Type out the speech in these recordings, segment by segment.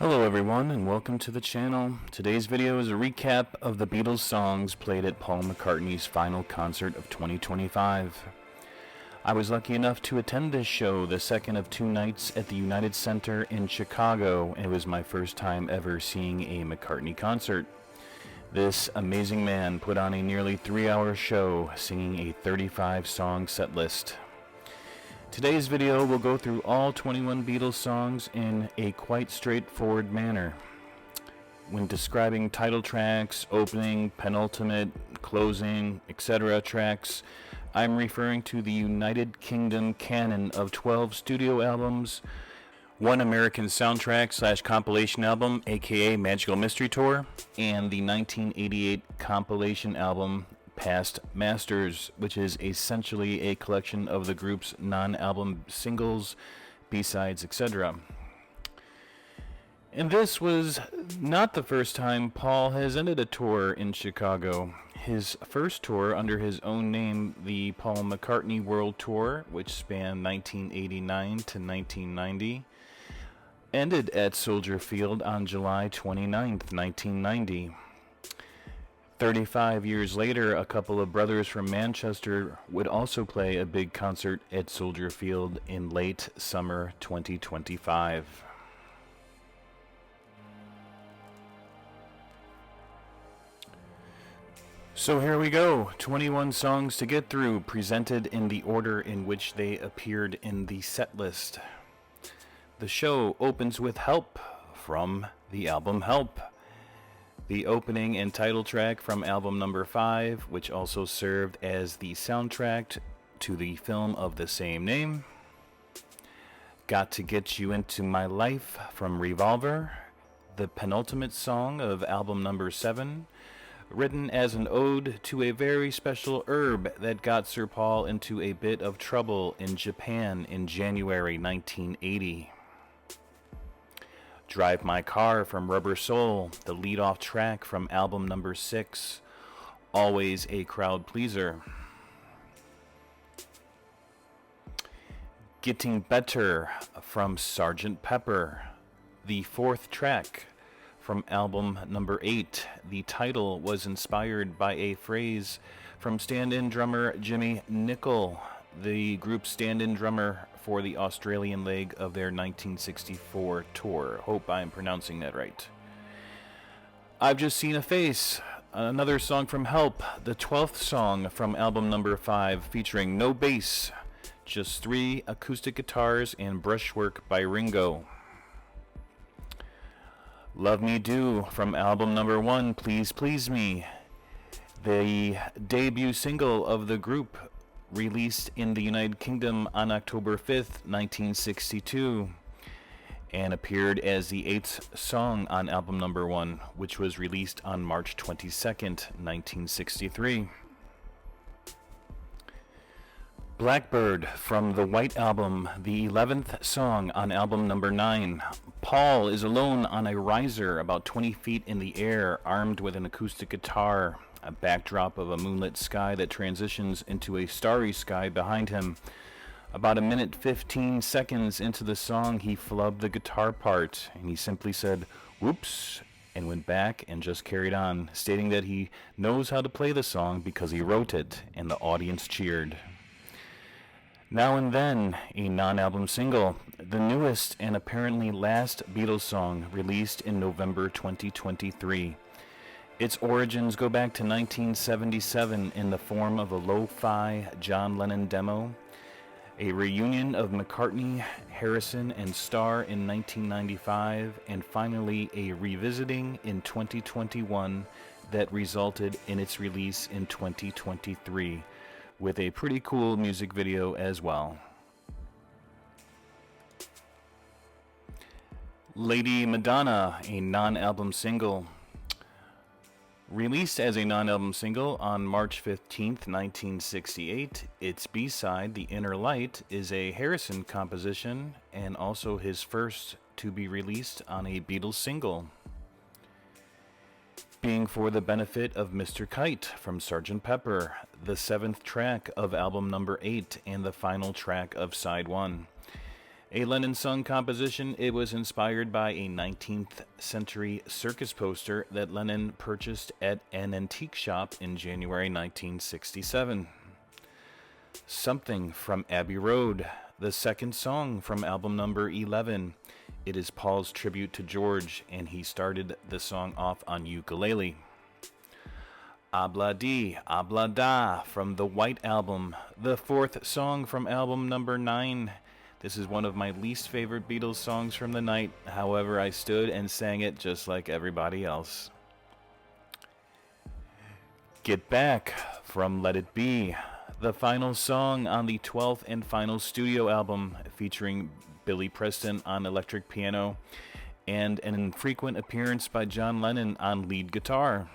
Hello everyone and welcome to the channel. Today's video is a recap of the Beatles songs played at Paul McCartney's final concert of 2025. I was lucky enough to attend this show, the second of two nights at the United Center in Chicago, and it was my first time ever seeing a McCartney concert. This amazing man put on a nearly 3-hour show singing a 35-song set list. Today's video will go through all 21 Beatles songs in a quite straightforward manner. When describing title tracks, opening, penultimate, closing, etc. tracks, I'm referring to the United Kingdom canon of 12 studio albums, one American soundtrack/compilation album, aka Magical Mystery Tour, and the 1988 compilation album Past Masters, which is essentially a collection of the group's non-album singles, B-sides, etc. And this was not the first time Paul has ended a tour in Chicago. His first tour under his own name, the Paul McCartney World Tour, which spanned 1989 to 1990, ended at Soldier Field on July 29th, 1990. 35 years later, a couple of brothers from Manchester would also play a big concert at Soldier Field in late summer 2025. So here we go, 21 songs to get through, presented in the order in which they appeared in the set list. The show opens with Help from the album Help, the opening and title track from album number 5, which also served as the soundtrack to the film of the same name. Got to Get You Into My Life from Revolver, the penultimate song of album number 7, written as an ode to a very special herb that got Sir Paul into a bit of trouble in Japan in January 1980. Drive My Car from Rubber Soul, the lead-off track from album number 6, always a crowd pleaser. Getting Better from Sgt. Pepper, the 4th track from album number 8. The title was inspired by a phrase from stand-in drummer Jimmy Nicol, the group's stand-in drummer for the Australian leg of their 1964 tour. Hope I'm pronouncing that right. I've Just Seen a Face, another song from Help, the 12th song from album number 5, featuring no bass, just 3 acoustic guitars and brushwork by Ringo. Love Me Do from album number 1, Please Please Me, the debut single of the group, released in the United Kingdom on October 5th, 1962, and appeared as the 8th song on album number 1, which was released on March 22nd, 1963. Blackbird from the White Album, the 11th song on album number 9. Paul is alone on a riser about 20 feet in the air, armed with an acoustic guitar, a backdrop of a moonlit sky that transitions into a starry sky behind him. About a minute 15 seconds into the song, he flubbed the guitar part, and he simply said, "Whoops," and went back and just carried on, stating that he knows how to play the song because he wrote it, and the audience cheered. Now and Then, a non-album single, the newest and apparently last Beatles song released in November 2023. Its origins go back to 1977 in the form of a lo-fi John Lennon demo, a reunion of McCartney, Harrison, and Starr in 1995, and finally a revisiting in 2021 that resulted in its release in 2023, with a pretty cool music video as well. Lady Madonna, a non-album single. Released as a non-album single on March 15th, 1968, its B-side, The Inner Light, is a Harrison composition and also his first to be released on a Beatles single, being for the benefit of Mr. Kite from Sgt. Pepper, the 7th track of album number 8 and the final track of side 1. A Lennon-sung composition, it was inspired by a 19th century circus poster that Lennon purchased at an antique shop in January 1967. Something from Abbey Road, the second song from album number 11. It is Paul's tribute to George, and he started the song off on ukulele. Habla Di, Habla Da from the White Album, the fourth song from album number 9. This is one of my least favorite Beatles songs from the night. However, I stood and sang it just like everybody else. Get Back from Let It Be, the final song on the 12th and final studio album, featuring Billy Preston on electric piano and an infrequent appearance by John Lennon on lead guitar.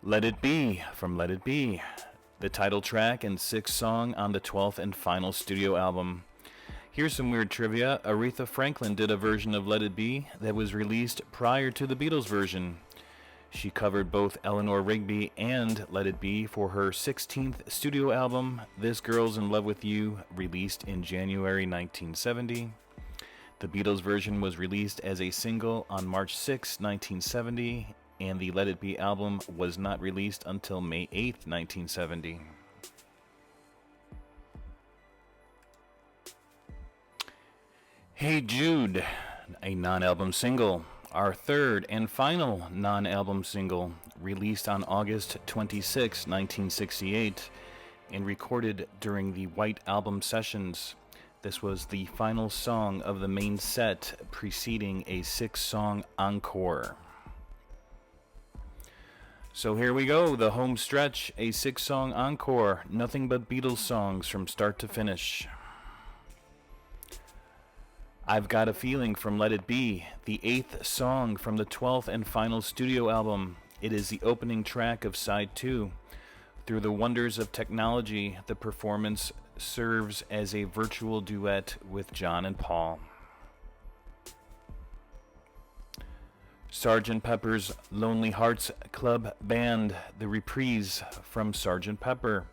Let It Be from Let It Be, the title track and sixth song on the 12th and final studio album. Here's some weird trivia. Aretha Franklin did a version of Let It Be that was released prior to the Beatles version. She covered both Eleanor Rigby and Let It Be for her 16th studio album, This Girl's in Love with You, released in January 1970. The Beatles version was released as a single on March 6, 1970, and the Let It Be album was not released until May 8, 1970. Hey Jude, a non-album single. Our third and final non-album single, released on August 26, 1968, and recorded during the White Album sessions. This was the final song of the main set, preceding a 6-song encore. So here we go, the home stretch, a 6-song encore, nothing but Beatles songs from start to finish. I've Got a Feeling from Let It Be, the 8th song from the 12th and final studio album. It is the opening track of side 2. Through the wonders of technology, the performance serves as a virtual duet with John and Paul. Sgt. Pepper's Lonely Hearts Club Band, the reprise from Sgt. Pepper.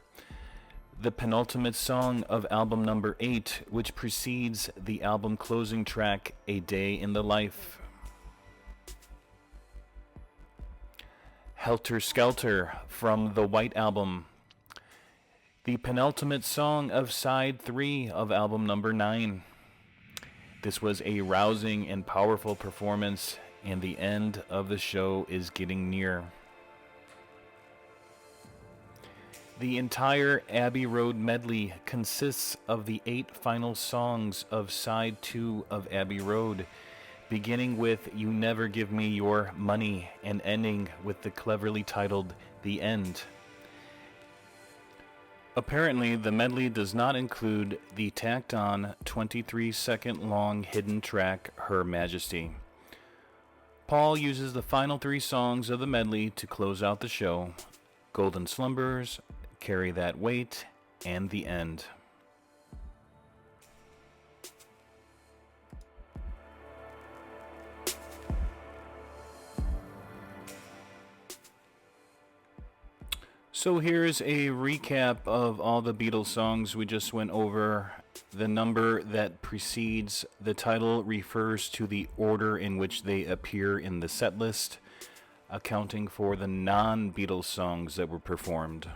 The penultimate song of album number 8, which precedes the album closing track, A Day in the Life. Helter Skelter from the White Album. The penultimate song of side 3 of album number 9. This was a rousing and powerful performance, and the end of the show is getting near. The entire Abbey Road medley consists of the 8 final songs of side 2 of Abbey Road, beginning with You Never Give Me Your Money and ending with the cleverly titled The End. Apparently, the medley does not include the tacked-on 23-second-long hidden track, Her Majesty. Paul uses the final 3 songs of the medley to close out the show: Golden Slumbers, Carry That Weight, and The End. So here's a recap of all the Beatles songs we just went over. The number that precedes the title refers to the order in which they appear in the set list, accounting for the non-Beatles songs that were performed.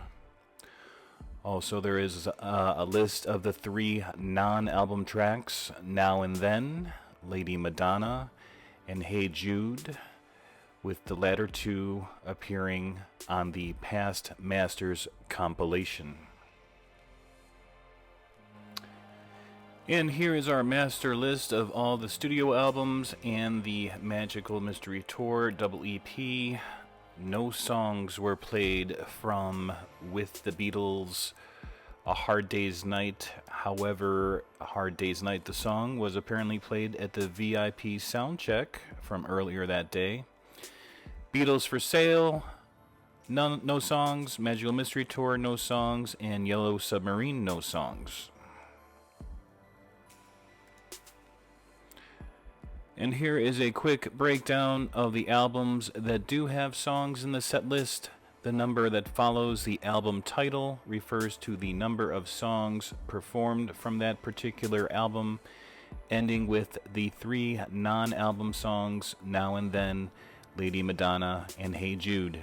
Also, there is a list of the 3 non-album tracks, Now and Then, Lady Madonna, and Hey Jude, with the latter 2 appearing on the Past Masters compilation. And here is our master list of all the studio albums and the Magical Mystery Tour double EP. No songs were played from With the Beatles, A Hard Day's Night. However, A Hard Day's Night, the song, was apparently played at the VIP soundcheck from earlier that day. Beatles for Sale, no songs. Magical Mystery Tour, no songs. And Yellow Submarine, no songs. And here is a quick breakdown of the albums that do have songs in the set list. The number that follows the album title refers to the number of songs performed from that particular album, ending with the 3 non-album songs, Now and Then, Lady Madonna, and Hey Jude.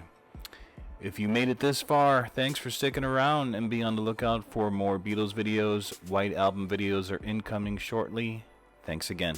If you made it this far, thanks for sticking around, and be on the lookout for more Beatles videos. White Album videos are incoming shortly. Thanks again.